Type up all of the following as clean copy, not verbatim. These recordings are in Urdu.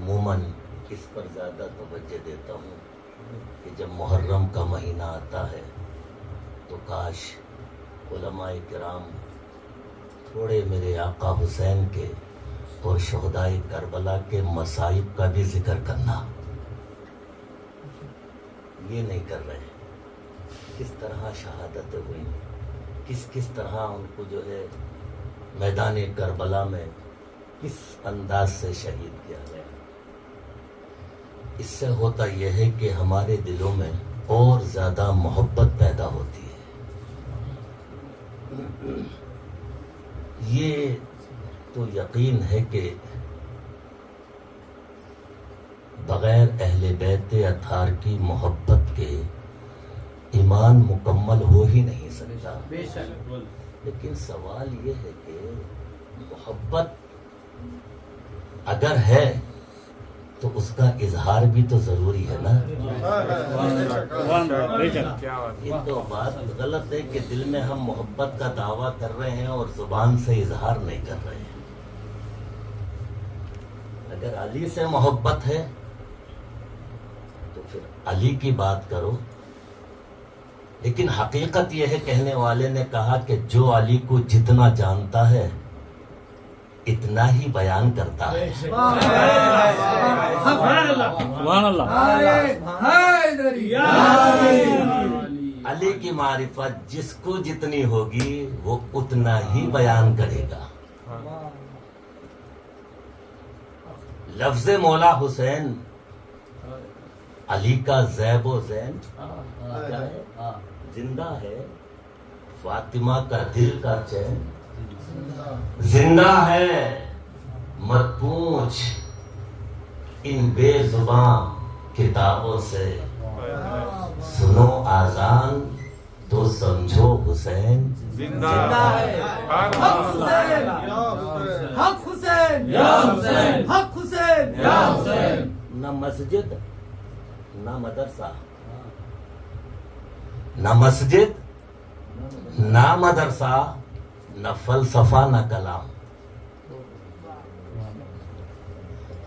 عموماً اس پر زیادہ توجہ دیتا ہوں کہ جب محرم کا مہینہ آتا ہے تو کاش علماء کرام تھوڑے میرے آقا حسین کے اور شہدائے کربلا کے مصائب کا بھی ذکر کرنا، یہ نہیں کر رہے۔ کس طرح شہادتیں ہوئی، کس طرح ان کو جو ہے میدان کربلا میں کس انداز سے شہید کیا گیا۔ اس سے ہوتا یہ ہے کہ ہمارے دلوں میں اور زیادہ محبت پیدا ہوتی ہے۔ یہ تو یقین ہے کہ بغیر اہل بیت اطہار کی محبت کے ایمان مکمل ہو ہی نہیں سکتا۔ لیکن سوال یہ ہے کہ محبت اگر ہے تو اس کا اظہار بھی تو ضروری ہے نا۔ یہ تو بات غلط ہے کہ دل میں ہم محبت کا دعویٰ کر رہے ہیں اور زبان سے اظہار نہیں کر رہے ہیں۔ اگر علی سے محبت ہے تو پھر علی کی بات کرو، لیکن حقیقت یہ ہے، کہنے والے نے کہا کہ جو علی کو جتنا جانتا ہے اتنا ہی بیان کرتا ہے۔ علی کی معرفت جس کو جتنی ہوگی وہ اتنا ہی بیان کرے گا۔ لفظ مولا حسین علی کا زیب و زین زندہ ہے، فاطمہ کا دل کا چین زندہ ہے، مت پوچھ ان بے زبان کتابوں سے، سنو آذان تو سمجھو حسین زندہ ہے۔ حق حسین یا حسین، حق حسین یا حسین۔ نہ مسجد نہ مدرسہ، نہ مسجد نہ مدرسہ، نہ فلسفہ نہ کلام،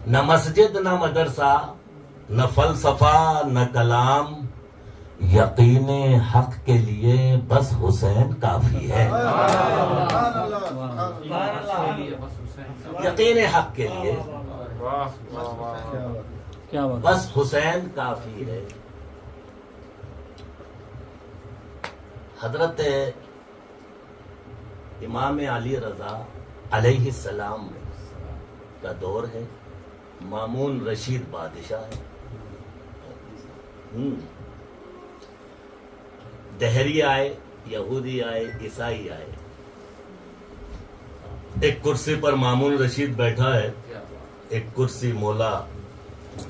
نہ مسجد نہ مدرسہ، نہ فلسفہ نہ کلام، یقین حق کے لیے بس حسین کافی ہے۔ یقین حق کے لیے بس حسین کافی ہے۔ حضرت امام علی رضا علیہ السلام کا دور ہے، مامون رشید بادشاہ ہے، دہری آئے، یہودی آئے، عیسائی آئے، ایک کرسی پر مامون رشید بیٹھا ہے، ایک کرسی مولا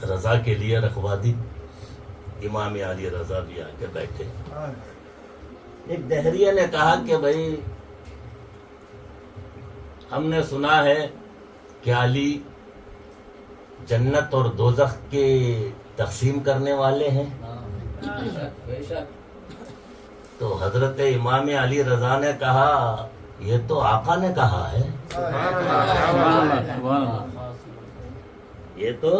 رضا کے لیے رکھوا دی، امام علی رضا بھی آ کے بیٹھے۔ ایک دہریے نے کہا کہ بھائی ہم نے سنا ہے کہ علی جنت اور دوزخ کے تقسیم کرنے والے ہیں، تو حضرت امام علی رضا نے کہا یہ تو آقا نے کہا ہے، یہ تو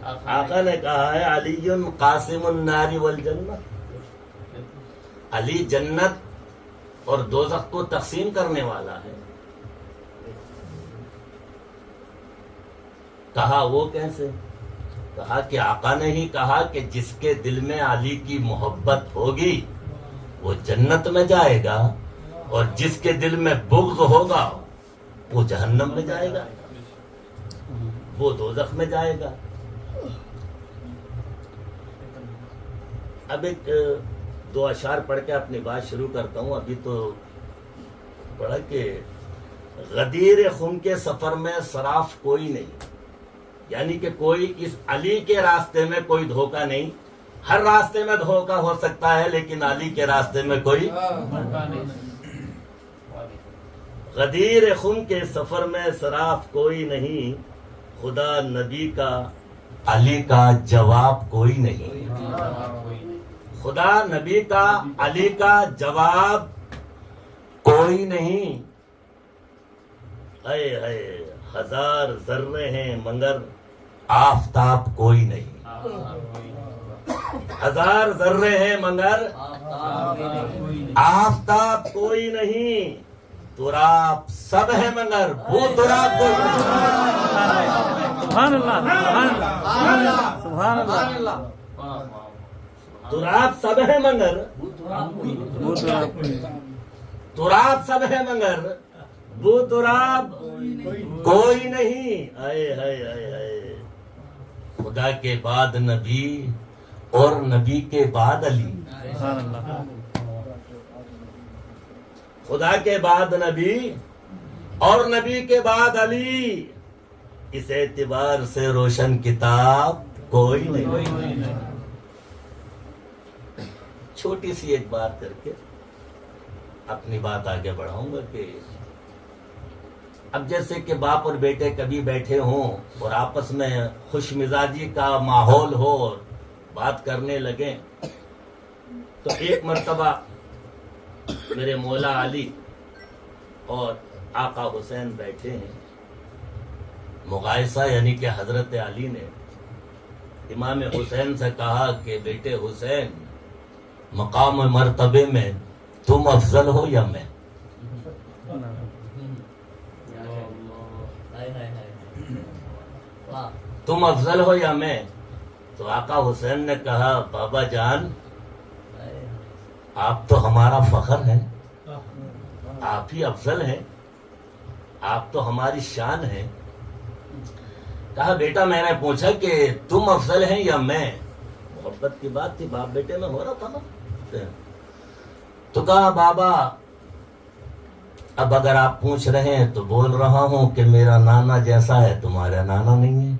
آقا نے کہا ہے، علی قاسم النار والجنہ، علی جنت اور دوزخ کو تقسیم کرنے والا ہے۔ کہا وہ کیسے؟ کہا کہ آقا نے ہی کہا کہ جس کے دل میں علی کی محبت ہوگی وہ جنت میں جائے گا، اور جس کے دل میں بغض ہوگا وہ جہنم میں جائے گا، وہ دوزخ میں جائے گا۔ اب ایک دو اشعار پڑھ کے اپنی بات شروع کرتا ہوں۔ ابھی تو پڑھا کہ غدیر خم کے سفر میں صراف کوئی نہیں، یعنی کہ کوئی اس علی کے راستے میں کوئی دھوکہ نہیں۔ ہر راستے میں دھوکہ ہو سکتا ہے لیکن علی کے راستے میں کوئی دھوکہ نہیں۔ غدیر خم کے سفر میں صراف کوئی نہیں، خدا نبی کا علی کا جواب کوئی نہیں، خدا نبی کا علی کا جواب کوئی نہیں۔ اے ہزار ذرے ہیں مگر آفتاب کوئی نہیں. ہزار ذرے ہیں مگر آفتاب کوئی نہیں. تراب سب ہے مگر وہ تراب کوئی نہیں. سبحان اللہ سبحان اللہ. تراب سب ہے مگر تراب سب ہے مگر وہ تراب کوئی نہیں. آئے ہائے ہائے ہائے. خدا کے بعد نبی اور نبی کے بعد علی. خدا کے بعد نبی اور نبی کے بعد علی. اس اعتبار سے روشن کتاب کوئی نہیں. چھوٹی سی ایک بات کر کے اپنی بات آگے بڑھاؤں گا کہ اب جیسے کہ باپ اور بیٹے کبھی بیٹھے ہوں اور آپس میں خوش مزاجی کا ماحول ہو اور بات کرنے لگیں تو ایک مرتبہ میرے مولا علی اور آقا حسین بیٹھے ہیں. مغائصہ یعنی کہ حضرت علی نے امام حسین سے کہا کہ بیٹے حسین مقام و مرتبے میں تم افضل ہو یا میں؟ تم افضل ہو یا میں؟ تو آقا حسین نے کہا بابا جان آپ تو ہمارا فخر ہیں, آپ ہی افضل ہیں, آپ تو ہماری شان ہیں. کہا بیٹا میں نے پوچھا کہ تم افضل ہیں یا میں؟ محبت کی بات تھی, باپ بیٹے میں ہو رہا تھا نا. تو کہا بابا اب اگر آپ پوچھ رہے ہیں تو بول رہا ہوں کہ میرا نانا جیسا ہے تمہارا نانا نہیں ہے.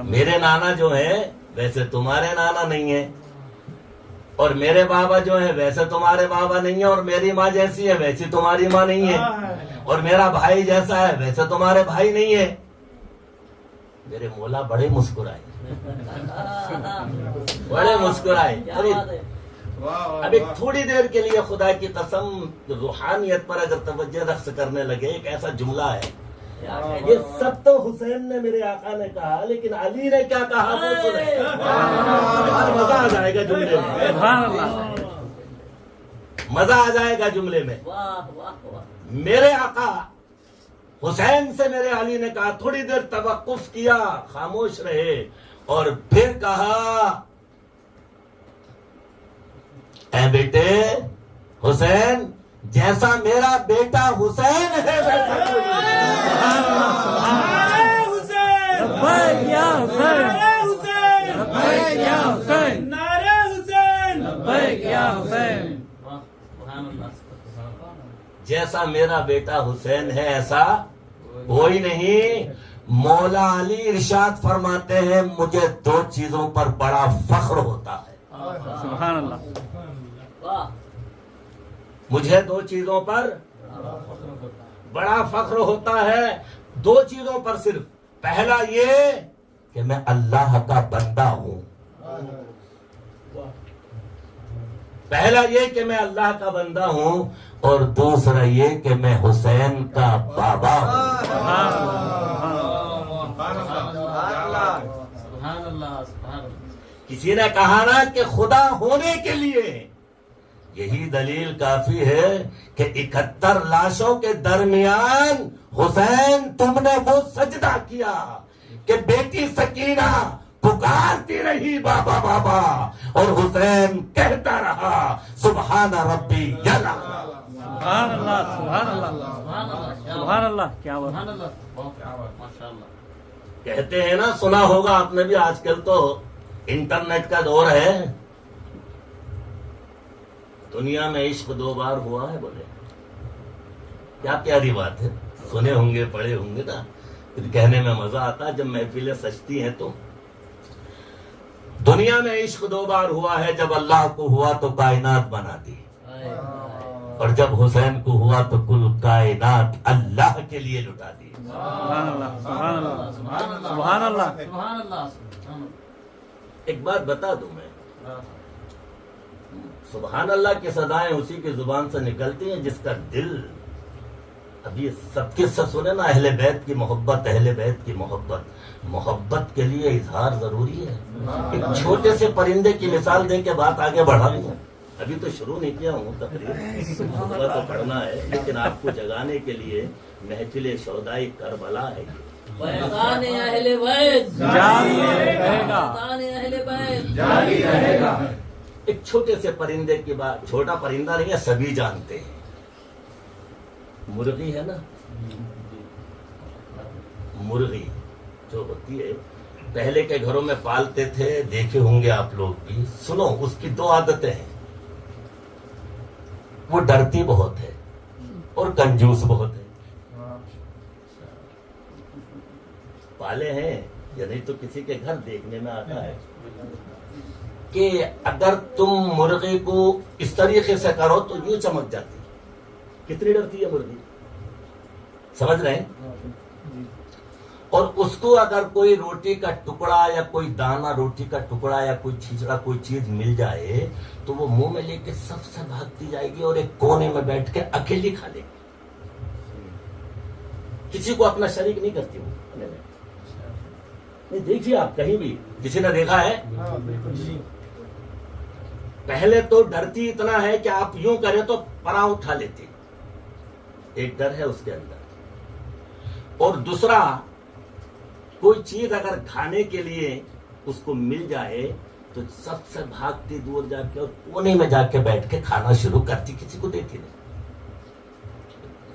میرے نانا جو ہیں ویسے تمہارے نانا نہیں ہیں, اور میرے بابا جو ہیں ویسے تمہارے بابا نہیں ہیں, اور میری ماں جیسی ہے ویسی تمہاری ماں نہیں ہے, اور میرا بھائی جیسا ہے ویسے تمہارے بھائی نہیں ہے. میرے مولا بڑے مسکرائے, بڑے مسکرائے. اب ایک تھوڑی دیر کے لیے خدا کی قسم روحانیت پر اگر توجہ رخص کرنے لگے, ایک ایسا جملہ ہے یہ سب تو حسین نے میرے آقا نے کہا, لیکن علی نے کیا کہا وہ سنیں. مزہ آ جائے گا جملے میں, مزہ آ جائے گا جملے میں. میرے آقا حسین سے میرے علی نے کہا, تھوڑی دیر توقف کیا, خاموش رہے, اور پھر کہا اے بیٹے حسین جیسا میرا بیٹا حسین ہے ویسا کوئی نہیں. جیسا میرا بیٹا حسین ہے ایسا کوئی نہیں. مولا علی ارشاد فرماتے ہیں مجھے دو چیزوں پر بڑا فخر ہوتا ہے. سبحان اللہ. مجھے دو چیزوں پر بڑا فخر ہوتا ہے. دو چیزوں پر صرف. پہلا یہ کہ میں اللہ کا بندہ ہوں, پہلا یہ کہ میں اللہ کا بندہ ہوں, اور دوسرا یہ کہ میں حسین کا بابا ہوں. کسی نے کہا نا کہ خدا ہونے کے لیے یہی دلیل کافی ہے کہ 71 لاشوں کے درمیان حسین تم نے وہ سجدہ کیا کہ بیٹی سکینہ پکارتی رہی بابا بابا, اور حسین کہتا رہا سبحان ربی یلا. سبحان اللہ سبحان اللہ سبحان اللہ. کیا بات. کہتے ہیں نا, سنا ہوگا آپ نے بھی, آج کل تو انٹرنیٹ کا دور ہے, دنیا میں عشق 2 بار ہوا ہے. بولے کیا پیاری بات ہے, سنے ہوں گے پڑھے ہوں گے نا, پھر کہنے میں مزہ آتا ہے جب محفلیں سجتی ہیں. تو دنیا میں عشق 2 بار ہوا ہے, جب اللہ کو ہوا تو کائنات بنا دی, اور جب حسین کو ہوا تو کل کائنات اللہ کے لیے لٹا دی. سبحان اللہ سبحان اللہ سبحان اللہ سبحان اللہ. ایک بات بتا دوں میں, سبحان اللہ کی صدائیں اسی کی زبان سے نکلتی ہیں جس کا دل ابھی سب کے سب سنے نا، اہل بیت کی محبت، اہل بیت کی محبت، محبت کے لیے اظہار ضروری ہے. ایک چھوٹے سے پرندے کی مثال دے کے بات آگے بڑھاؤں. ابھی تو شروع نہیں کیا ہوں تقریر، صبح تو پڑھنا ہے، لیکن آپ کو جگانے کے لیے محفل شہدائی کربلا ہے. فیضان اہل بیت جاری رہے گا. فیضان اہل بیت جاری رہے گا. ایک چھوٹے سے پرندے کی بات، چھوٹا پرندہ نہیں ہے، سبھی جانتے ہیں. مرغی ہے نا، مرغی جو ہوتی ہے پہلے کے گھروں میں پالتے تھے، دیکھے ہوں گے آپ لوگ بھی. سنو، اس کی دو عادتیں ہیں. وہ ڈرتی بہت ہے اور کنجوس بہت ہے. پالے ہیں یا نہیں تو کسی کے گھر دیکھنے میں آتا ہے کہ اگر تم مرغی کو اس طریقے سے کرو تو یوں چمک جاتی. کتنی ڈرتی ہے مرغی، سمجھ رہے ہیں؟ اور اس کو اگر کوئی روٹی کا ٹکڑا یا کوئی دانا روٹی کا ٹکڑا یا کوئی چھچڑا کوئی چیز مل جائے تو وہ منہ میں لے کے سب سے بھاگتی جائے گی اور ایک کونے میں بیٹھ کے اکیلی کھا لے گی. کسی کو اپنا شریک نہیں کرتی وہ. نہیں دیکھیے آپ کہیں بھی کسی نے دیکھا ہے؟ پہلے تو ڈرتی اتنا ہے کہ آپ یوں کریں تو پناہ اٹھا لیتی. ایک ڈر ہے اس کے اندر. اور دوسرا، کوئی چیز اگر کھانے کے لیے اس کو مل جائے تو سب سے بھاگتی دور جا کے اور کونے میں جا کے بیٹھ کے کھانا شروع کرتی، کسی کو دیتی نہیں.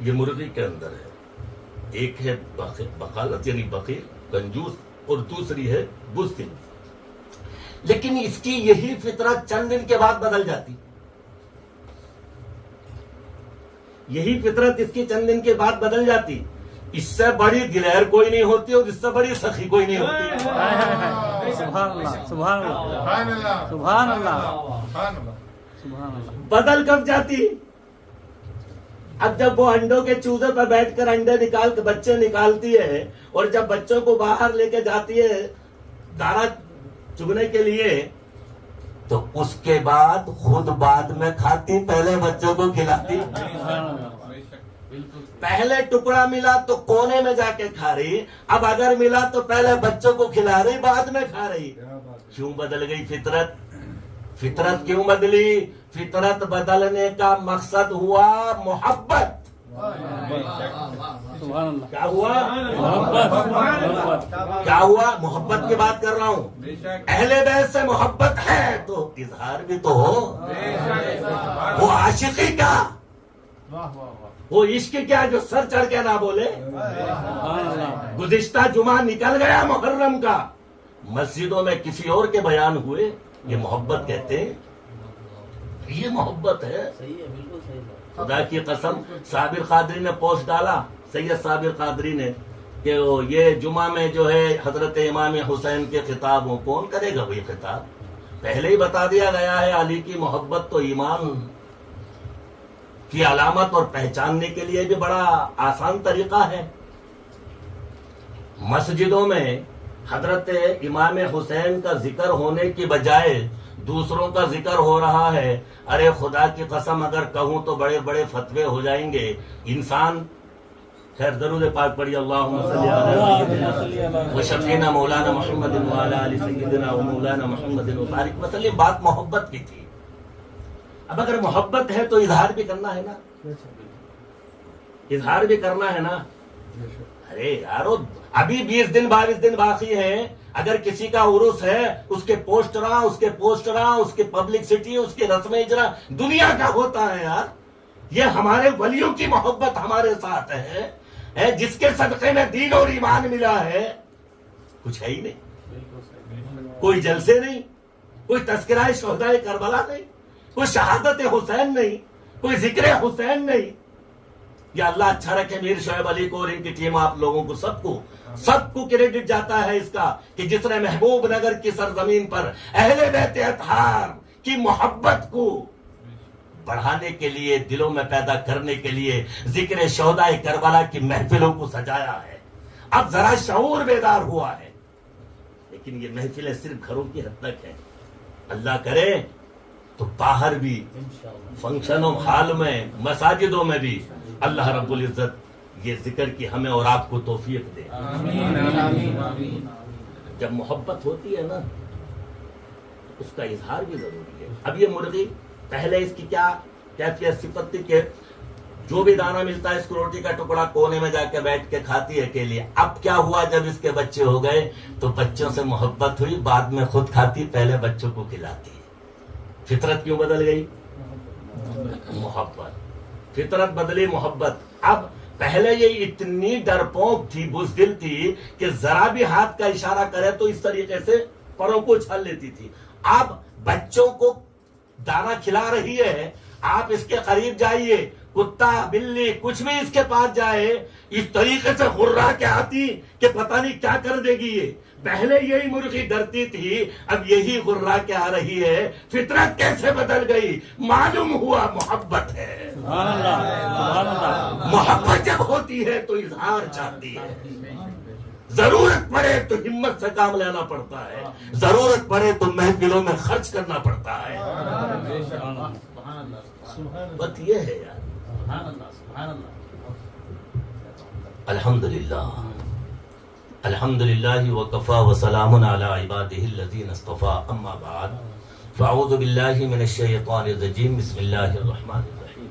یہ مرغی کے اندر ہے. ایک ہے بخالت یعنی بخیل کنجوس، اور دوسری ہے بزدل. لیکن اس کی یہی فطرت چند دن کے بعد بدل جاتی. یہی فطرت اس کی چند دن کے بعد بدل جاتی. اس سے بڑی دلیر کوئی نہیں ہوتی اور اس سے بڑی سخی کوئی نہیں ہوتی. سبحان اللہ، سبحان اللہ، سبحان اللہ، سبحان اللہ. بدل کب جاتی؟ اب جب وہ انڈوں کے چوزے پر بیٹھ کر انڈے نکال کے بچے نکالتی ہے اور جب بچوں کو باہر لے کے جاتی ہے دانا چگنے کے لیے تو اس کے بعد خود بعد میں کھاتی، پہلے بچوں کو کھلاتی. پہلے ٹکڑا ملا تو کونے میں جا کے کھا رہی، اب اگر ملا تو پہلے بچوں کو کھلا رہی، بعد میں کھا رہی. کیوں بدل گئی فطرت؟ فطرت کیوں بدلی؟ فطرت بدلنے کا مقصد ہوا محبت. سبحان اللہ. کیا ہوا؟ محبت. کیا ہوا؟ محبت کی بات کر رہا ہوں. اہل بیت سے محبت ہے تو اظہار بھی تو ہو. وہ عاشقی کا، وہ عشق کیا جو سر چڑھ کے نہ بولے. گزشتہ جمعہ نکل گیا محرم کا، مسجدوں میں کسی اور کے بیان ہوئے. یہ محبت کہتے ہیں، یہ محبت ہے. صحیح ہے، بالکل صحیح ہے. خدا کی قسم، صابر قادری نے پوسٹ ڈالا، سید صابر قادری نے، کہ یہ جمعہ میں جو ہے حضرت امام حسین کے خطاب ہوں. کون کرے گا وہی خطاب؟ پہلے ہی بتا دیا گیا ہے علی کی محبت تو ایمان کی علامت اور پہچاننے کے لیے بھی بڑا آسان طریقہ ہے. مسجدوں میں حضرت امام حسین کا ذکر ہونے کی بجائے دوسروں کا ذکر ہو رہا ہے. ارے خدا کی قسم اگر کہوں تو بڑے بڑے فتوے ہو جائیں گے. انسان، خیر درود پاک پڑھی، اللہم صلی علی و شفینا مولانا محمد وعلی آل سیدنا و مولانا محمد وبارک وسلم. بات محبت کی تھی. اب اگر محبت ہے تو اظہار بھی کرنا ہے نا، اظہار بھی کرنا ہے نا. ارے یارو، ابھی 20 دن 22 دن باقی ہیں. اگر کسی کا عرس ہے، اس کے پوسٹراں، اس کے پبلکسٹی، اس کے رسم اجرا دنیا کا ہوتا ہے یار. یہ ہمارے ولیوں کی محبت ہمارے ساتھ ہے، جس کے صدقے میں دین اور ایمان ملا ہے. کچھ ہے ہی نہیں، کوئی جلسے نہیں، کوئی تذکرہ شہدائے کربلا نہیں، کوئی شہادت حسین نہیں، کوئی ذکر حسین نہیں. یا اللہ اچھا رکھے میر شعیب علی کو اور ان کی ٹیم، آپ لوگوں کو سب کو کریڈٹ جاتا ہے اس کا کہ جس نے محبوب نگر کی سرزمین پر اہل بیت اطہار کی محبت کو بڑھانے کے لیے، دلوں میں پیدا کرنے کے لیے ذکر شہدائے کربلا کی محفلوں کو سجایا ہے. اب ذرا شعور بیدار ہوا ہے، لیکن یہ محفلیں صرف گھروں کی حد تک ہیں. اللہ کرے تو باہر بھی، فنکشنوں ہال میں، مساجدوں میں بھی اللہ رب العزت یہ ذکر کی ہمیں اور آپ کو توفیق دے. جب محبت ہوتی ہے نا اس کا اظہار بھی ضروری ہے. اب یہ مرغی پہلے اس کی کیا کیفیت صفت تھی کہ جو بھی دانہ ملتا ہے اس کو روٹی کا ٹکڑا کونے میں جا کے بیٹھ کے کھاتی ہے اکیلی. اب کیا ہوا جب اس کے بچے ہو گئے تو بچوں سے محبت ہوئی, بعد میں خود کھاتی, پہلے بچوں کو کھلاتی. فطرت کیوں بدل گئی؟ محبت. فطرت بدلی, محبت. اب پہلے یہ اتنی ڈرپوک تھی, بزدل تھی کہ ذرا بھی ہاتھ کا اشارہ کرے تو اس طریقے سے پروں کو اچھال لیتی تھی. اب بچوں کو دانا کھلا رہی ہے, آپ اس کے قریب جائیے, کتا بلی کچھ بھی اس کے پاس جائے اس طریقے سے غرا کے آتی کہ پتہ نہیں کیا کر دے گی. یہ پہلے یہی مرغی ڈرتی تھی, اب یہی غرا کے آ رہی ہے. فطرت کیسے بدل گئی؟ معلوم ہوا محبت ہے. سبحان اللہ, سبحان اللہ. محبت جب ہوتی ہے تو اظہار چاہتی ہے. ضرورت پڑے تو ہمت سے کام لینا پڑتا ہے, ضرورت پڑے تو محفلوں میں خرچ کرنا پڑتا ہے. بات یہ ہے یار. الحمدللہ الحمدللہ وکفا وسلام علی عبادہ الذین اصطفیٰ, اما بعد فاعوذ باللہ من الشیطان الرجیم. بسم اللہ الرحمن الرحیم.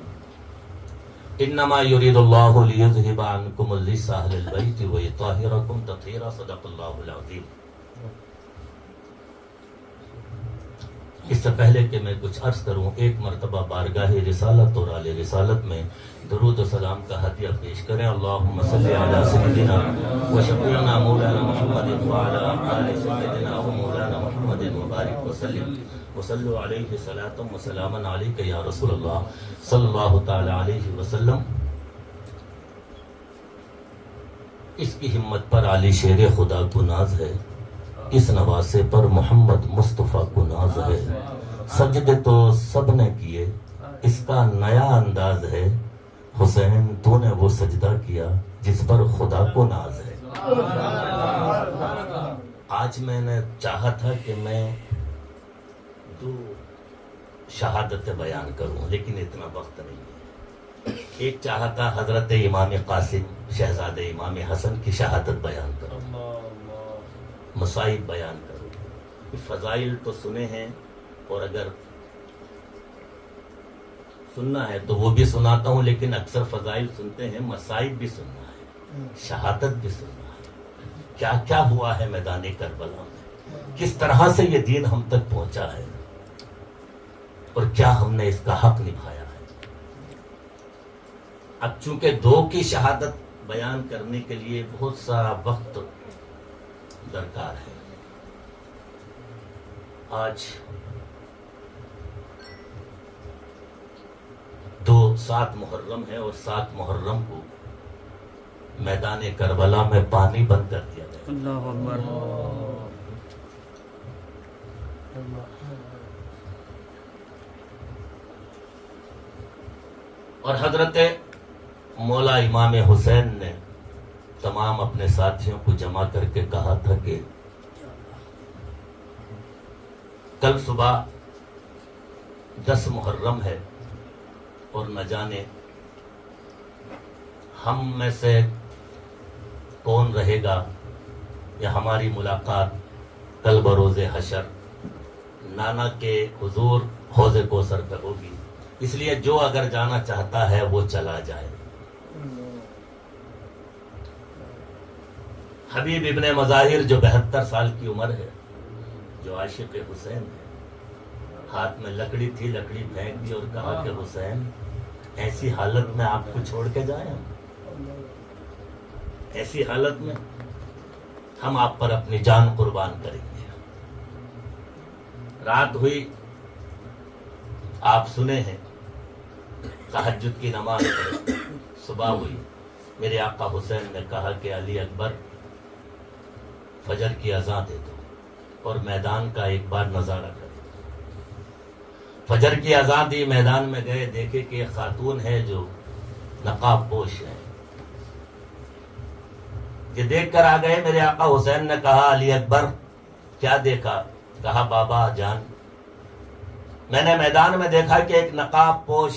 انما یرید اللہ لیذہب عنکم الرجس اہل البیت ویطہرکم تطہیرا. صدق اللہ العظیم. اس سے پہلے کہ میں کچھ عرض کروں, ایک مرتبہ بارگاہ رسالت اور آل رسالت میں درود و سلام کا ہدیہ پیش کریں. اللہم صلی علی سیدنا و شفیعنا مولانا محمد وعلی آل سیدنا و مولانا محمد مبارک وسلم وصلوا علیہ صلاۃ و سلاما علیک یا رسول اللہ صلی اللہ تعالی علیہ وسلم. اس کی ہمت پر علی شیر خدا کو ناز ہے, اس نواسے پر محمد مصطفیٰ کو ناز ہے. سجدے تو سب نے کیے, اس کا نیا انداز ہے. حسین تو نے وہ سجدہ کیا جس پر خدا کو ناز ہے. آج میں نے چاہا تھا کہ میں دو شہادتیں بیان کروں, لیکن اتنا وقت نہیں ہے. ایک چاہا تھا حضرت امام قاسم شہزاد امام حسن کی شہادت بیان کروں, مصائب بیان کروں. فضائل تو سنے ہیں, اور اگر سننا ہے تو وہ بھی سناتا ہوں, لیکن اکثر فضائل سنتے ہیں, مصائب بھی سننا ہے, شہادت بھی سننا ہے. کیا کیا ہوا ہے میدان کربلا میں, کس طرح سے یہ دین ہم تک پہنچا ہے, اور کیا ہم نے اس کا حق نبھایا ہے. اب چونکہ دو کی شہادت بیان کرنے کے لیے بہت سارا وقت درکار ہے. آج 7 محرم ہے, اور 7 محرم کو میدان کربلا میں پانی بند کر دیا گیا. اللہ اکبر. اور حضرت مولا امام حسین نے تمام اپنے ساتھیوں کو جمع کر کے کہا تھا کہ کل صبح 10 محرم ہے, اور نہ جانے ہم میں سے کون رہے گا یا ہماری ملاقات کل بروز حشر نانا کے حضور حوض کوثر پہ ہوگی. اس لیے جو اگر جانا چاہتا ہے وہ چلا جائے. حبیب ابن مظاہر جو 72 سال کی عمر ہے, جو عاشق حسین ہے, ہاتھ میں لکڑی تھی, لکڑی پھینک دی اور کہا کہ حسین ایسی حالت میں آپ کو چھوڑ کے جائیں, ایسی حالت میں ہم آپ پر اپنی جان قربان کریں گے. رات ہوئی, آپ سنے ہیں, تہجد کی نماز پڑھی, صبح ہوئی, میرے آقا حسین نے کہا کہ علی اکبر فجر کی اذان دے دو اور میدان کا ایک بار نظارہ کرو. فجر کی اذان دی, میدان میں گئے, دیکھے کہ ایک خاتون ہے جو نقاب پوش ہے. یہ دیکھ کر آ گئے. میرے آقا حسین نے کہا علی اکبر کیا دیکھا؟ کہا بابا جان میں نے میدان میں دیکھا کہ ایک نقاب پوش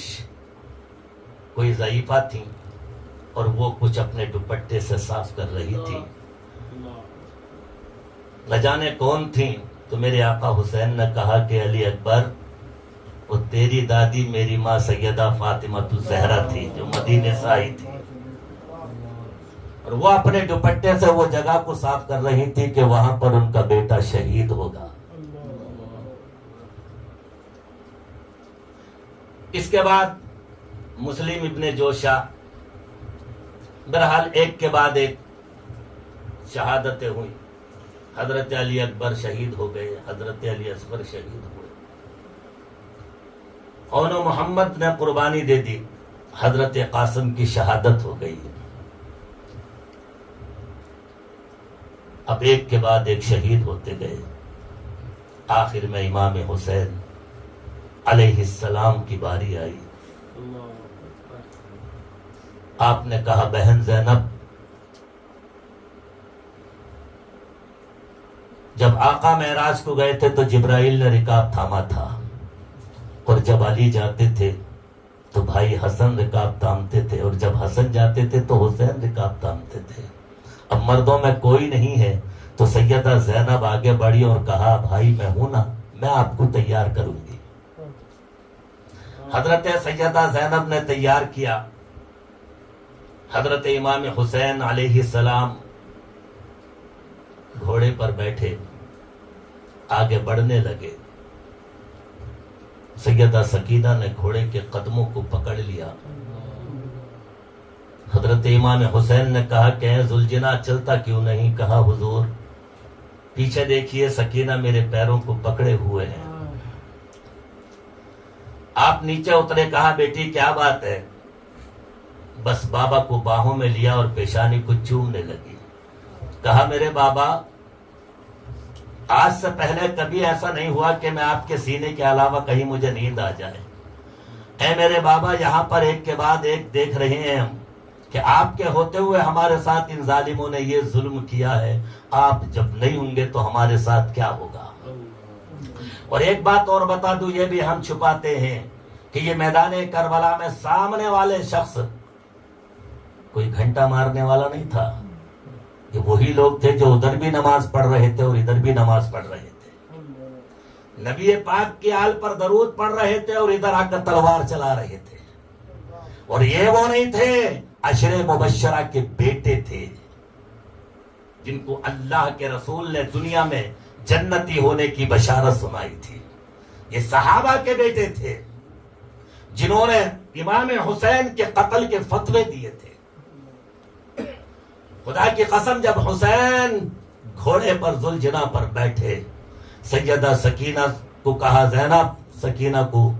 کوئی ضعیفہ تھی اور وہ کچھ اپنے دوپٹے سے صاف کر رہی تھی. نہ جانے کون تھیں. تو میرے آقا حسین نے کہا کہ علی اکبر، وہ تیری دادی میری ماں سیدہ فاطمہ الزہرا تھی جو مدینے سے آئی تھی، اور وہ اپنے دوپٹے سے وہ جگہ کو صاف کر رہی تھی کہ وہاں پر ان کا بیٹا شہید ہوگا. اس کے بعد مسلم ابن جوشا، بہرحال ایک کے بعد ایک شہادتیں ہوئی. حضرت علی اکبر شہید ہو گئے، حضرت علی اصغر شہید ہوئے، اون محمد نے قربانی دے دی، حضرت قاسم کی شہادت ہو گئی. اب ایک کے بعد ایک شہید ہوتے گئے. آخر میں امام حسین علیہ السلام کی باری آئی. آپ نے کہا بہن زینب، جب آقا معراج کو گئے تھے تو جبرائیل نے رکاب تھاما تھا، اور جب علی جاتے تھے تو بھائی حسن رکاب تھامتے تھے، اور جب حسن جاتے تھے تو حسین رکاب تھامتے تھے. اب مردوں میں کوئی نہیں ہے تو سیدہ زینب آگے بڑھی اور کہا بھائی میں ہوں نا، میں آپ کو تیار کروں گی. حضرت سیدہ زینب نے تیار کیا. حضرت امام حسین علیہ السلام گھوڑے پر بیٹھے آگے بڑھنے لگے. سیدہ سکینہ نے گھوڑے کے قدموں کو پکڑ لیا. حضرت امام حسین نے کہا کہ اے ذوالجناح چلتا کیوں نہیں؟ کہا حضور پیچھے دیکھیے سکینہ میرے پیروں کو پکڑے ہوئے ہیں. آپ نیچے اترے. کہا بیٹی کیا بات ہے؟ بس بابا کو باہوں میں لیا اور پیشانی کو چومنے لگی. کہا میرے بابا آج سے پہلے کبھی ایسا نہیں ہوا کہ میں آپ کے سینے کے علاوہ کہیں مجھے نیند آ جائے. اے میرے بابا یہاں پر ایک کے بعد ایک دیکھ رہے ہیں ہم کہ آپ کے ہوتے ہوئے ہمارے ساتھ ان ظالموں نے یہ ظلم کیا ہے، آپ جب نہیں ہوں گے تو ہمارے ساتھ کیا ہوگا؟ اور ایک بات اور بتا دوں، یہ بھی ہم چھپاتے ہیں کہ یہ میدان کربلا میں سامنے والے شخص کوئی گھنٹا مارنے والا نہیں تھا. یہ وہی لوگ تھے جو ادھر بھی نماز پڑھ رہے تھے اور ادھر بھی نماز پڑھ رہے تھے. نبی پاک کی آل پر درود پڑھ رہے تھے اور ادھر آ کر تلوار چلا رہے تھے. اور یہ وہ نہیں تھے، عشر مبشرہ کے بیٹے تھے جن کو اللہ کے رسول نے دنیا میں جنتی ہونے کی بشارت سنائی تھی. یہ صحابہ کے بیٹے تھے جنہوں نے امام حسین کے قتل کے فتوے دیے تھے. خدا کی قسم جب حسین گھوڑے پر ذوالجناح پر بیٹھے، سیدہ سکینہ کو کہا زینب سکینہ کو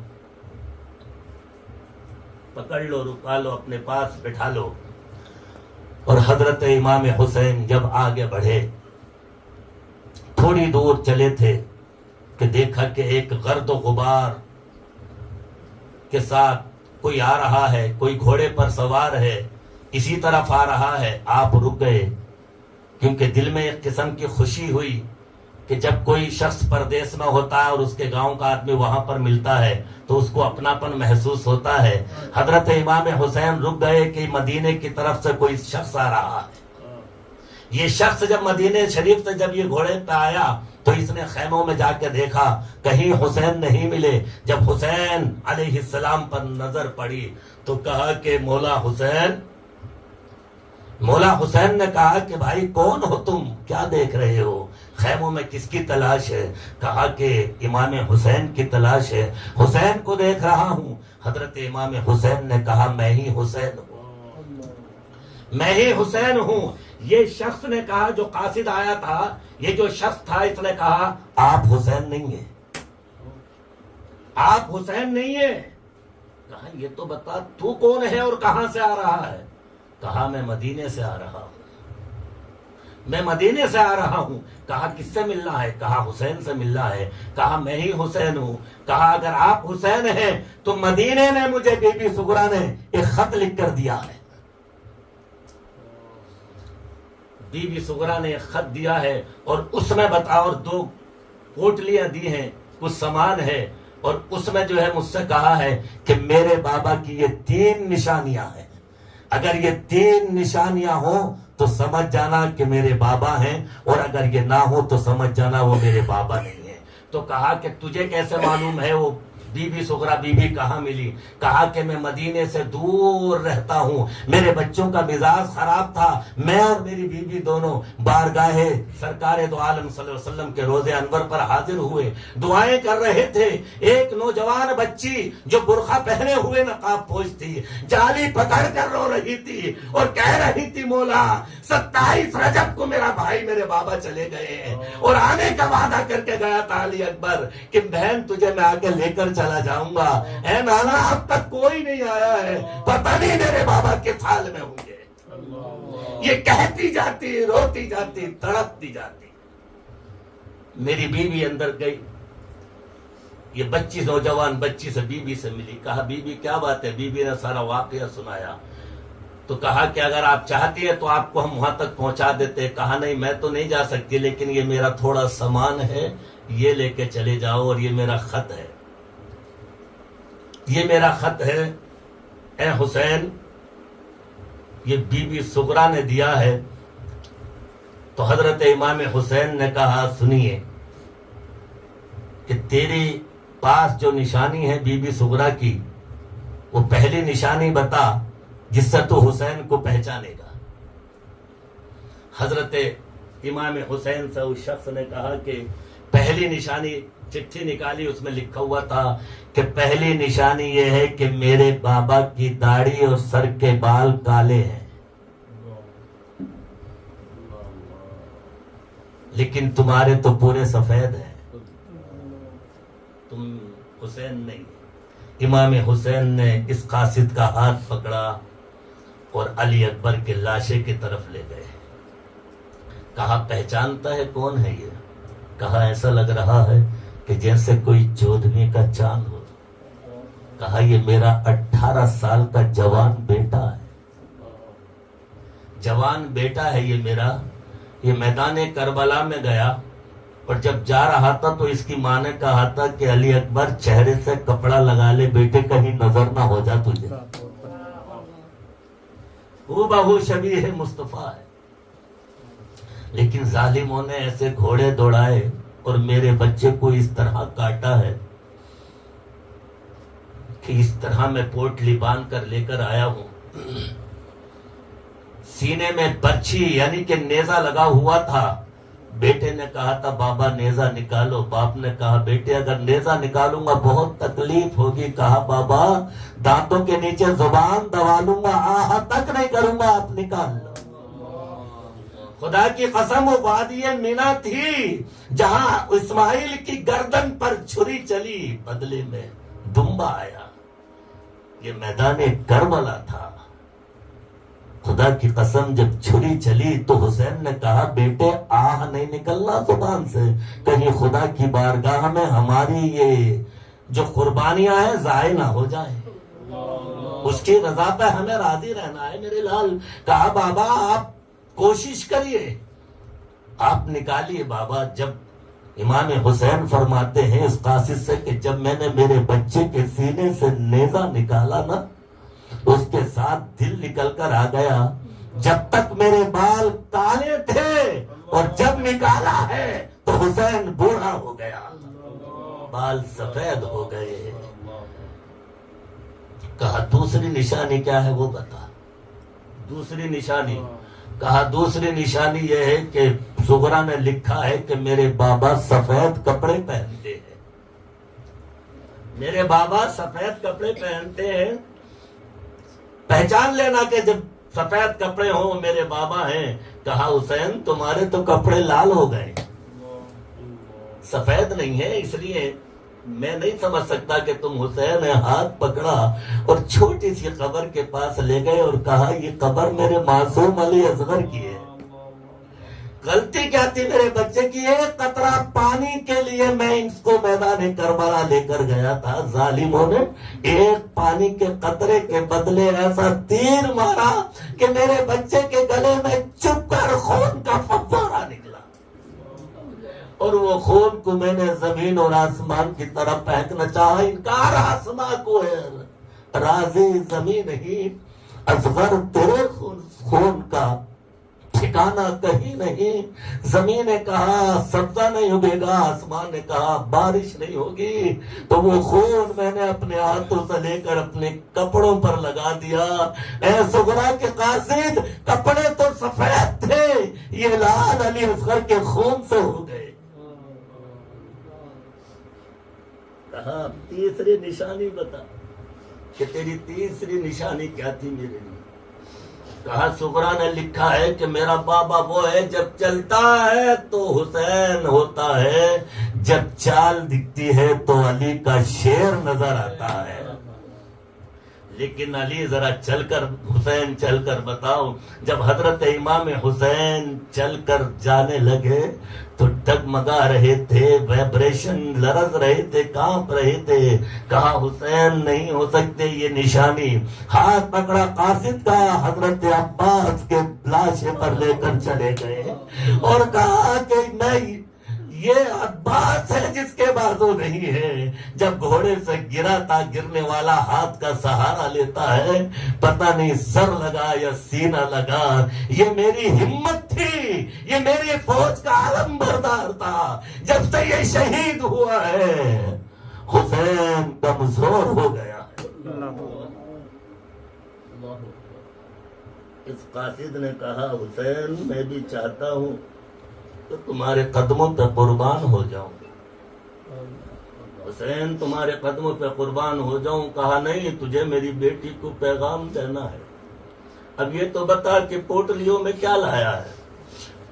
پکڑ لو، رکا لو، اپنے پاس بٹھا لو. اور حضرت امام حسین جب آگے بڑھے تھوڑی دور چلے تھے کہ دیکھا کہ ایک گرد و غبار کے ساتھ کوئی آ رہا ہے، کوئی گھوڑے پر سوار ہے، اسی طرف آ رہا ہے. آپ رک گئے کیونکہ دل میں ایک قسم کی خوشی ہوئی کہ جب کوئی شخص پردیس میں ہوتا ہے اور اس کے گاؤں کا آدمی وہاں پر ملتا ہے تو اس کو اپناپن محسوس ہوتا ہے. حضرت امام حسین رک گئے کہ مدینے کی طرف سے کوئی شخص آ رہا ہے. یہ شخص جب مدینے شریف سے جب یہ گھوڑے پہ آیا تو اس نے خیموں میں جا کے دیکھا کہیں حسین نہیں ملے. جب حسین علیہ السلام پر نظر پڑی تو کہا کہ مولا حسین نے کہا کہ بھائی کون ہو تم، کیا دیکھ رہے ہو، خیموں میں کس کی تلاش ہے؟ کہا کہ امام حسین کی تلاش ہے، حسین کو دیکھ رہا ہوں. حضرت امام حسین نے کہا میں ہی حسین ہوں، میں ہی حسین ہوں. یہ شخص نے کہا جو قاصد آیا تھا، یہ جو شخص تھا اس نے کہا آپ حسین نہیں ہیں، آپ حسین نہیں ہیں. کہا یہ تو بتا تو کون ہے اور کہاں سے آ رہا ہے؟ کہا میں مدینے سے آ رہا ہوں، میں مدینے سے آ رہا ہوں. کہا کس سے ملنا ہے؟ کہا حسین سے ملنا ہے. کہا میں ہی حسین ہوں. کہا اگر آپ حسین ہیں تو مدینے میں مجھے بی بی سغرا نے ایک خط لکھ کر دیا ہے. بی بی سغرا نے ایک خط دیا ہے اور اس میں اور 2 پوٹلیاں دی ہیں، کچھ سامان ہے، اور اس میں جو ہے مجھ سے کہا ہے کہ میرے بابا کی یہ 3 نشانیاں ہیں. اگر یہ 3 نشانیاں ہوں تو سمجھ جانا کہ میرے بابا ہیں، اور اگر یہ نہ ہو تو سمجھ جانا وہ میرے بابا نہیں ہیں۔ تو کہا کہ تجھے کیسے معلوم ہے وہ be be Sughra be be کہاں ملی؟ کہا کہ میں مدینے سے دور رہتا ہوں، میرے بچوں کا مزاج خراب تھا، میں اور میری بی بی دونوں بارگاہ سرکار دو عالم صلی اللہ علیہ وسلم کے روضے انور پر حاضر ہوئے، دعائیں کر رہے تھے۔ ایک نوجوان بچی جو برقع پہنے ہوئے نقاب پوش تھی، جالی پکڑ کر رو رہی تھی اور کہہ رہی تھی مولا 27 رجب کو میرا بھائی میرے بابا چلے گئے ہیں، اور آنے کا وعدہ کر کے گیا تھا علی اکبر کہ بہن تجھے میں آگے لے کر چلا جاؤں گا۔ اے نانا اب تک کوئی نہیں آیا ہے، پتہ نہیں میرے بابا کس حال میں ہوں گے۔ یہ کہتی جاتی، روتی جاتی، تڑپتی جاتی۔ میری بیوی اندر گئی، یہ بچی نوجوان بچی سے بی بی سے ملی، کہا بی بی کیا بات ہے؟ بی بی نے سارا واقعہ سنایا، تو کہا کہ اگر آپ چاہتی ہے تو آپ کو ہم وہاں تک پہنچا دیتے۔ کہا نہیں میں تو نہیں جا سکتی، لیکن یہ میرا تھوڑا سامان ہے، یہ لے کے چلے جاؤ، اور یہ میرا خط ہے، یہ میرا خط ہے اے حسین، یہ بی بی سغرا نے دیا ہے۔ تو حضرت امام حسین نے کہا سنیے کہ تیری پاس جو نشانی ہے بی بی سغرا کی، وہ پہلی نشانی بتا جس سے تو حسین کو پہچانے گا۔ حضرت امام حسین سے اس شخص نے کہا کہ پہلی نشانی، چٹھی نکالی، اس میں لکھا ہوا تھا کہ پہلی نشانی یہ ہے کہ میرے بابا کی داڑھی اور سر کے بال کالے ہیں، لیکن تمہارے تو پورے سفید ہیں، تم حسین نہیں۔ امام حسین نے اس قاصد کا ہاتھ پکڑا اور علی اکبر کے لاشے کی طرف لے گئے۔ کہا پہچانتا ہے کون ہے یہ؟ کہا ایسا لگ رہا ہے کہ جیسے کوئی 14ویں کا چاند ہو۔ کہا یہ میرا 18 سال کا جوان بیٹا ہے، جوان بیٹا ہے یہ میرا۔ یہ میدان کربلا میں گیا اور جب جا رہا تھا تو اس کی ماں نے کہا تھا کہ علی اکبر چہرے سے کپڑا لگا لے بیٹے، کہیں نظر نہ ہو جا تجھے۔ وہ بہو شبیہ مصطفیٰ ہے، لیکن ظالموں نے ایسے گھوڑے دوڑائے اور میرے بچے کو اس طرح کاٹا ہے کہ اس طرح میں پوٹلی باندھ کر لے کر آیا ہوں۔ سینے میں برچھی یعنی کہ نیزہ لگا ہوا تھا۔ بیٹے نے کہا تھا بابا نیزہ نکالو، باپ نے کہا بیٹے اگر نیزہ نکالوں گا بہت تکلیف ہوگی۔ کہا بابا دانتوں کے نیچے زبان دبا لوں گا، آہا تک نہیں کروں گا، آپ نکال لو۔ خدا کی قسم وہ وادی مینا تھی جہاں اسماعیل کی گردن پر چھری چلی، بدلے میں دمبا آیا۔ یہ میدان کربلا تھا۔ خدا کی قسم جب چھری چلی تو حسین نے کہا بیٹے آہ نہیں نکلنا زبان سے، کہیں خدا کی بارگاہ میں ہماری یہ جو قربانیاں ہیں ضائع نہ ہو جائیں، اس کی رضا پہ ہمیں راضی رہنا ہے میرے لال۔ کہا بابا آپ کوشش کریے، آپ نکالیے۔ بابا جب امام حسین فرماتے ہیں اس قاصد سے کہ جب میں نے میرے بچے کے سینے سے نیزہ نکالا نا، اس کے ساتھ دل نکل کر آ گیا۔ جب تک میرے بال کالے تھے اور جب نکالا ہے تو حسین بوڑھا ہو گیا، بال سفید ہو گئے۔ کہا دوسری نشانی کیا ہے وہ بتا۔ دوسری نشانی کہا دوسری نشانی یہ ہے کہ سغرا نے لکھا ہے کہ میرے بابا سفید کپڑے پہنتے ہیں، میرے بابا سفید کپڑے پہنتے ہیں، پہچان لینا کہ جب سفید کپڑے ہوں میرے بابا ہیں۔ کہا حسین تمہارے تو کپڑے لال ہو گئے، سفید نہیں ہے، اس لیے میں نہیں سمجھ سکتا کہ تم حسین ہے۔ ہاتھ پکڑا اور چھوٹی سی قبر کے پاس لے گئے اور کہا یہ قبر میرے معصوم علی اصغر کی ہے۔ غلطی کیا تھی میرے بچے کی؟ ایک قطرہ پانی کے لیے میں اس کو میدان کربلا لے کر گیا تھا، ظالموں نے ایک پانی کے قطرے کے بدلے ایسا تیر مارا کہ میرے بچے کے گلے میں چپ کر خون کا فوارہ نکلا، اور وہ خون کو میں نے زمین اور آسمان کی طرف پھینکنا چاہا۔ انکار آسمان کو ہے، راضی زمین ہی اصغر تیرے خون کا ٹھکانہ کہیں نہیں. زمین نے کہا سبزہ نہیں اگے گا، آسمان نے کہا بارش نہیں ہوگی، تو وہ خون میں نے اپنے ہاتھوں سے لے کر اپنے کپڑوں پر لگا دیا. اے صغرا کے قاصد، کپڑے تو سفید تھے، یہ لال علی اصغر کے خون سے ہو گئے. کہا تیسری نشانی بتا کہ تیری تیسری نشانی کیا تھی میرے لیے. کہا صغرا نے لکھا ہے کہ میرا بابا وہ ہے جب چلتا ہے تو حسین ہوتا ہے، جب چال دکھتی ہے تو علی کا شیر نظر آتا ہے. لیکن علی ذرا چل کر، حسین چل کر بتاؤ. جب حضرت امام حسین چل کر جانے لگے تو ڈگمگا رہے تھے، وائبریشن لرز رہے تھے، کانپ رہے تھے. کہا حسین نہیں ہو سکتے یہ نشانی. ہاتھ پکڑا قاصد کا، حضرت عباس کے لاشے پر لے کر چلے گئے اور کہا کہ نہیں، یہ عباس ہے جس کے بازو نہیں ہے. جب گھوڑے سے گرا تھا، گرنے والا ہاتھ کا سہارا لیتا ہے، پتہ نہیں سر لگا یا سینہ لگا. یہ میری ہمت تھی، یہ میری فوج کا علم بردار تھا. جب سے یہ شہید ہوا ہے حسین کمزور ہو گیا. اس قاصد نے کہا حسین میں بھی چاہتا ہوں تو تمہارے قدموں پہ قربان ہو جاؤں. حسین تمہارے قدموں پہ قربان ہو جاؤں. کہا نہیں، تجھے میری بیٹی کو پیغام دینا ہے. اب یہ تو بتا کہ پوٹلیوں میں کیا لایا ہے.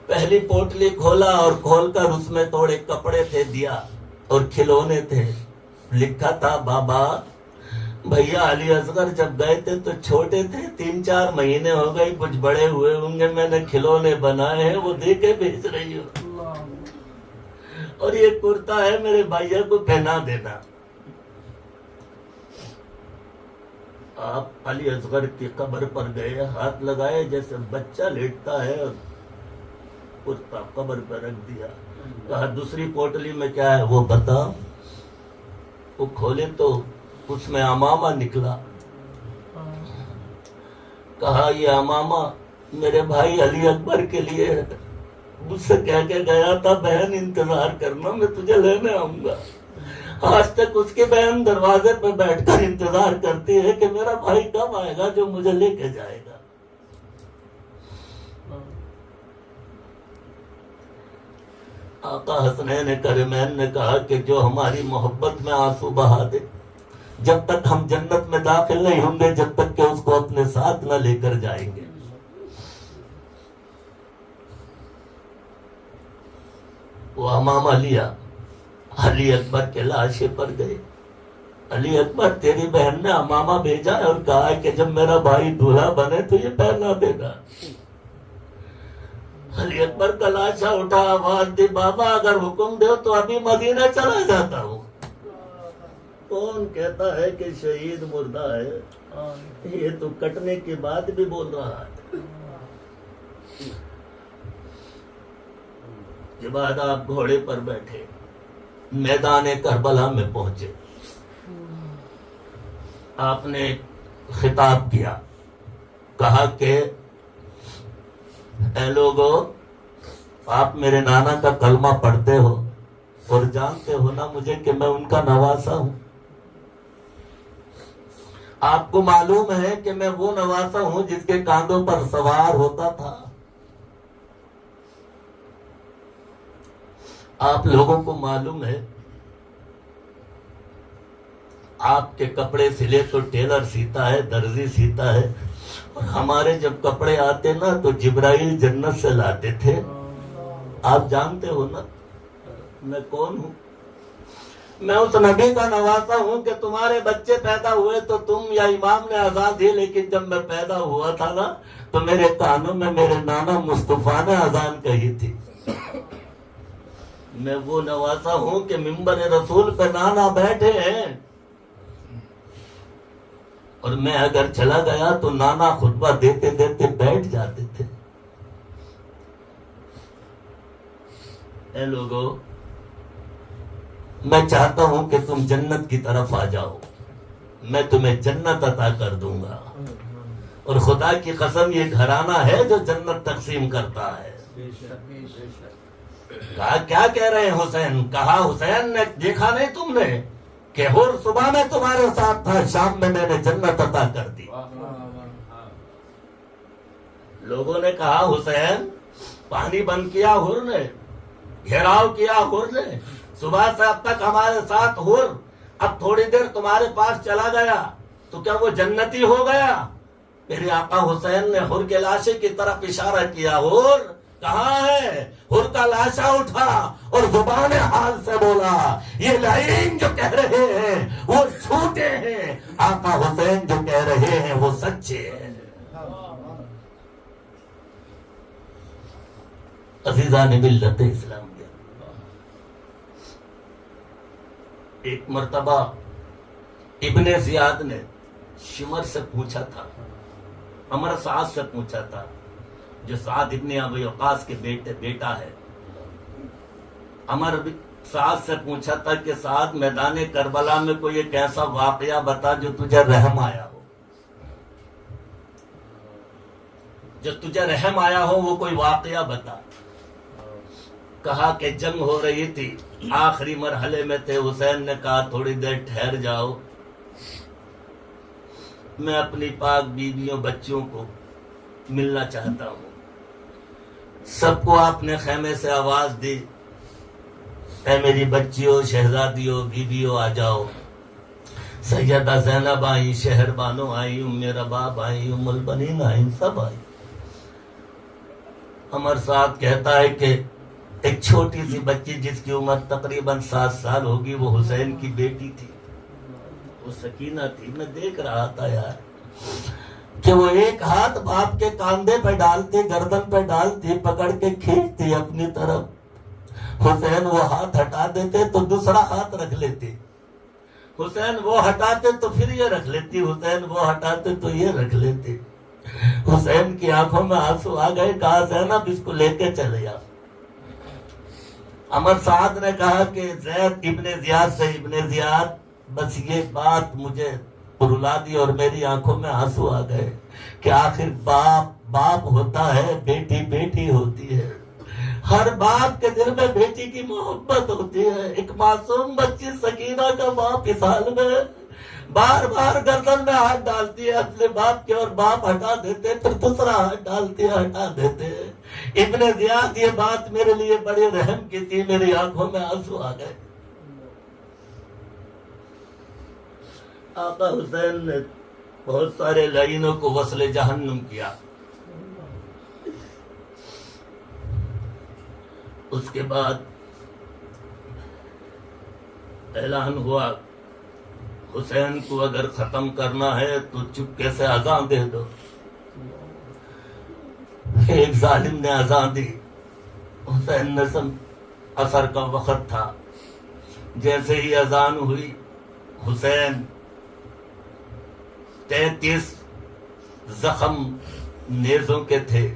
پہلی پوٹلی کھولا اور کھول کر اس میں تھوڑے کپڑے تھے، دیا اور کھلونے تھے. لکھا تھا بابا بھیا علی اصغر جب گئے تھے تو چھوٹے تھے، 3-4 مہینے ہو گئے، کچھ بڑے ہوئے ہوں گے، میں نے کھلونے بنائے ہیں، وہ دے کے بھیج رہی ہوں. اور یہ کرتا ہے میرے بھائیوں کو پہنا دینا. آپ علی اصغر کی قبر پر گئے، ہاتھ لگائے جیسے بچہ لیٹتا ہے، اور کرتا قبر پر رکھ دیا. کہا دوسری پوٹلی میں کیا ہے وہ بتا. وہ کھولے تو اس میں امامہ نکلا. کہا یہ امامہ میرے بھائی علی اکبر کے لیے ہے. مجھ سے کہہ کے گیا تھا بہن انتظار کرنا، میں تجھے لینے آؤں گا. آج تک اس کی بہن دروازے پہ بیٹھ کر انتظار کرتی ہے کہ میرا بھائی کب آئے گا جو مجھے لے کے جائے گا. آقا حسنین کرمین نے کہا کہ جو ہماری محبت میں آنسو بہا دے، جب تک ہم جنت میں داخل نہیں ہوں گے، جب تک کہ اس کو اپنے ساتھ نہ لے کر جائیں گے. وہ امامہ لیا، علی اکبر کے لاشے پر گئے. علی اکبر تیری بہن نے امامہ بھیجا اور کہا کہ جب میرا بھائی دولہا بنے تو یہ پہنا دینا. علی اکبر کا لاشا اٹھا، آواز دی بابا اگر حکم دو تو ابھی مدینہ چلا جاتا ہوں. کون کہتا ہے کہ شہید مردہ ہے؟ یہ تو کٹنے کے بعد بھی بول رہا ہے. کے بعد آپ گھوڑے پر بیٹھے میدان کربلا میں پہنچے. آپ نے خطاب کیا، کہا کہ اے لوگو، آپ میرے نانا کا کلمہ پڑھتے ہو اور جانتے ہو نا مجھے کہ میں ان کا نواسا ہوں. آپ کو معلوم ہے کہ میں وہ نواسا ہوں جس کے کاندھوں پر سوار ہوتا تھا. آپ لوگوں کو معلوم ہے آپ کے کپڑے سلے تو ٹیلر سیتا ہے، درزی سیتا ہے، اور ہمارے جب کپڑے آتے نا تو جبرائیل جنت سے لاتے تھے. آپ جانتے ہو نا میں کون ہوں. میں اس نبی کا نواسا ہوں کہ تمہارے بچے پیدا ہوئے تو تم یا امام نے اذان دی، لیکن جب میں پیدا ہوا تھا نا تو میرے کانوں میں میرے نانا مصطفیٰ نے اذان کہی تھی. میں وہ نواسا ہوں کہ منبر رسول پہ نانا بیٹھے ہیں، اور میں اگر چلا گیا تو نانا خطبہ دیتے دیتے بیٹھ جاتے تھے. اے لوگو، میں چاہتا ہوں کہ تم جنت کی طرف آ جاؤ، میں تمہیں جنت عطا کر دوں گا. اور خدا کی قسم یہ گھرانہ ہے جو جنت تقسیم کرتا ہے. کہا کیا کہہ رہے ہیں حسین؟ کہا حسین نے دیکھا نہیں تم نے کہ حور صبح میں تمہارے ساتھ تھا، شام میں میں نے جنت عطا کر دی. لوگوں نے کہا حسین پانی بند کیا حور نے، گھیراؤ کیا حور نے، صبح سے اب تک ہمارے ساتھ حور، اب تھوڑی دیر تمہارے پاس چلا گیا تو کیا وہ جنتی ہو گیا؟ میرے آقا حسین نے حور کے لاشے کی طرف اشارہ کیا. حور کہاں ہے؟ حور کا لاشا اٹھا اور زبان حال سے بولا یہ لعین جو کہہ رہے ہیں وہ جھوٹے ہیں، آقا حسین جو کہہ رہے ہیں وہ سچے ہیں. عزیزان ملت اسلامیہ، ایک مرتبہ ابن زیاد نے شمر سے پوچھا تھا، عمر سعد سے پوچھا تھا جو سعد ابن ابی وقاص کے بیٹا ہے. عمر سعد سے پوچھا تھا کہ سعد میدان کربلا میں کوئی ایک ایسا واقعہ بتا جو تجھے رحم آیا ہو، جو تجھے رحم آیا ہو وہ کوئی واقعہ بتا. کہا کہ جنگ ہو رہی تھی، آخری مرحلے میں تھے. حسین نے کہا تھوڑی دیر ٹھہر جاؤ، میں اپنی پاک بیویوں بچوں کو ملنا چاہتا ہوں. سب کو آپ نے خیمے سے آواز دی، اے میری بچیوں، شہزادیوں، بیویوں آ جاؤ. سیدہ زینب آئی، شہر بانو آئی، ام رباب آئی، ام البنین آئی، سب آئی. عمر سعد کہتا ہے کہ ایک چھوٹی سی بچی جس کی عمر تقریباً 7 سال ہوگی وہ حسین کی بیٹی تھی، وہ سکینہ تھی. میں دیکھ رہا تھا یار کہ وہ ایک ہاتھ باپ کے کاندھے پہ ڈالتی، گردن پہ ڈالتی، پکڑ کے کھینچتی اپنی طرف. حسین وہ ہاتھ ہٹا دیتے تو دوسرا ہاتھ رکھ لیتی، حسین وہ ہٹاتے تو پھر یہ رکھ لیتی، حسین وہ ہٹاتے تو یہ رکھ لیتی. حسین کی آنکھوں میں آنسو آ گئے. کہا زینب اس کو لے کے چلے آ. عمر سعد نے کہا کہ زید ابن زیاد سے، ابن زیاد بس یہ بات مجھے رلا دی اور میری آنکھوں میں آنسو آ گئے کہ آخر باپ باپ ہوتا ہے، بیٹی بیٹی ہوتی ہے. ہر باپ کے دل میں بیٹی کی محبت ہوتی ہے. ایک معصوم بچی سکینہ کا باپ اس حال میں بار بار گردن میں ہاتھ ڈالتی ہے اپنے باپ کے، اور باپ ہٹا دیتے، پھر دوسرا ہاتھ ڈالتی ہے، ہٹا دیتے. ابن زیاد یہ بات میرے لیے بڑے رحم کی تھی، میری آنکھوں میں آنسو آ گئے. آقا حسین نے بہت سارے لعینوں کو وصل جہنم کیا. اس کے بعد اعلان ہوا حسین کو اگر ختم کرنا ہے تو چپکے سے اذان دے دو. ایک ظالم نے اذان دی. حسین نے عصر کا وقت تھا. جیسے ہی اذان ہوئی حسین 33 زخم نیزوں کے تھے،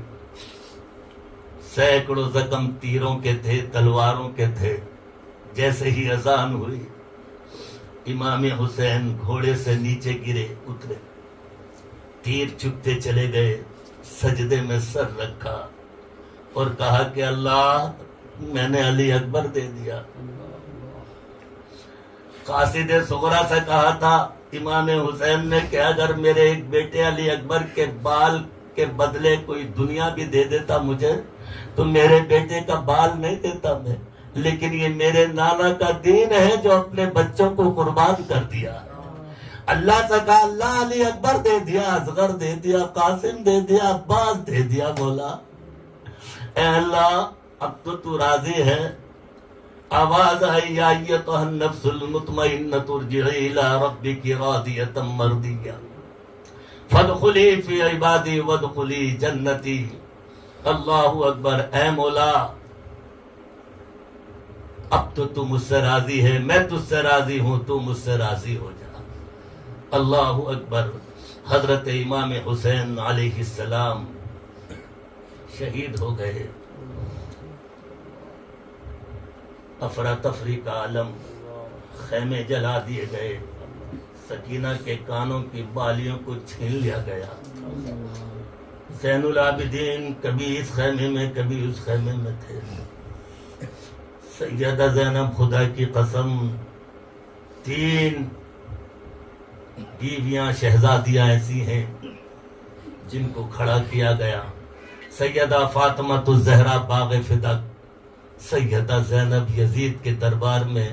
سینکڑوں زخم تیروں کے تھے، تلواروں کے تھے. جیسے ہی اذان ہوئی امام حسین گھوڑے سے نیچے گرے، اترے، تیر چکتے چلے گئے، سجدے میں سر رکھا اور کہا کہ اللہ میں نے علی اکبر دے دیا. قاصد صغرا سے کہا تھا امام حسین نے کہ اگر میرے ایک بیٹے علی اکبر کے بال کے بدلے کوئی دنیا بھی دے دیتا مجھے تو میرے بیٹے کا بال نہیں دیتا میں، لیکن یہ میرے نانا کا دین ہے جو اپنے بچوں کو قربان کر دیا. اللہ سے کہا اللہ علی اکبر دے دیا، اصغر دے دیا، قاسم دے دیا، عباس دے دیا. مولا اے اللہ اب تو راضی ہے. آواز آئی یا ایتھا النفس المطمئنۃ ارجعی الی ربک راضیۃ مرضیہ فادخلی فی عبادی وادخلی جنتی. اللہ اکبر. اے مولا اب تو مجھ سے راضی ہے، میں تجھ سے راضی ہوں، تو مجھ سے راضی ہو جا. اللہ اکبر. حضرت امام حسین علیہ السلام شہید ہو گئے. افراتفری کا عالم، خیمے جلا دیے گئے، سکینہ کے کانوں کی بالیوں کو چھین لیا گیا. زین العابدین کبھی اس خیمے میں کبھی اس خیمے میں تھے. سیدہ زینب خدا کی قسم 3 بیویاں شہزادیاں ایسی ہیں جن کو کھڑا کیا گیا. سیدہ فاطمہ الزہرا باغ فدق، سیدہ زینب یزید کے دربار میں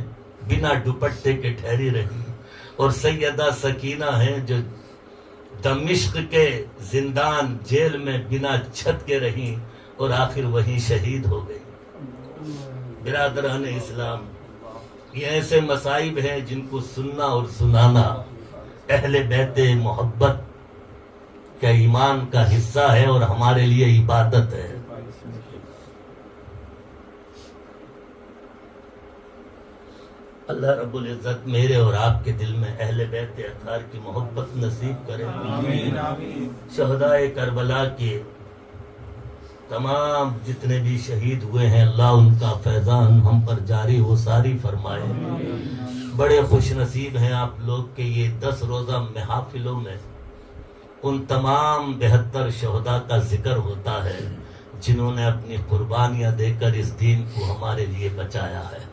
بنا دوپٹے کے ٹھہری رہی، اور سیدہ سکینہ ہیں جو دمشق کے زندان جیل میں بنا چھت کے رہیں اور آخر وہیں شہید ہو گئی. برادران اسلام، یہ ایسے مصائب ہیں جن کو سننا اور سنانا اہل بیت محبت کا ایمان کا حصہ ہے اور ہمارے لیے عبادت ہے. اللہ رب العزت میرے اور آپ کے دل میں اہل بیت اطہار کی محبت نصیب کرے. شہدائے کربلا کے تمام جتنے بھی شہید ہوئے ہیں، اللہ ان کا فیضان ہم پر جاری و ساری فرمائے. بڑے خوش نصیب ہیں آپ لوگ کہ یہ 10 روزہ محافلوں میں ان تمام 72 شہداء کا ذکر ہوتا ہے جنہوں نے اپنی قربانیاں دے کر اس دین کو ہمارے لیے بچایا ہے.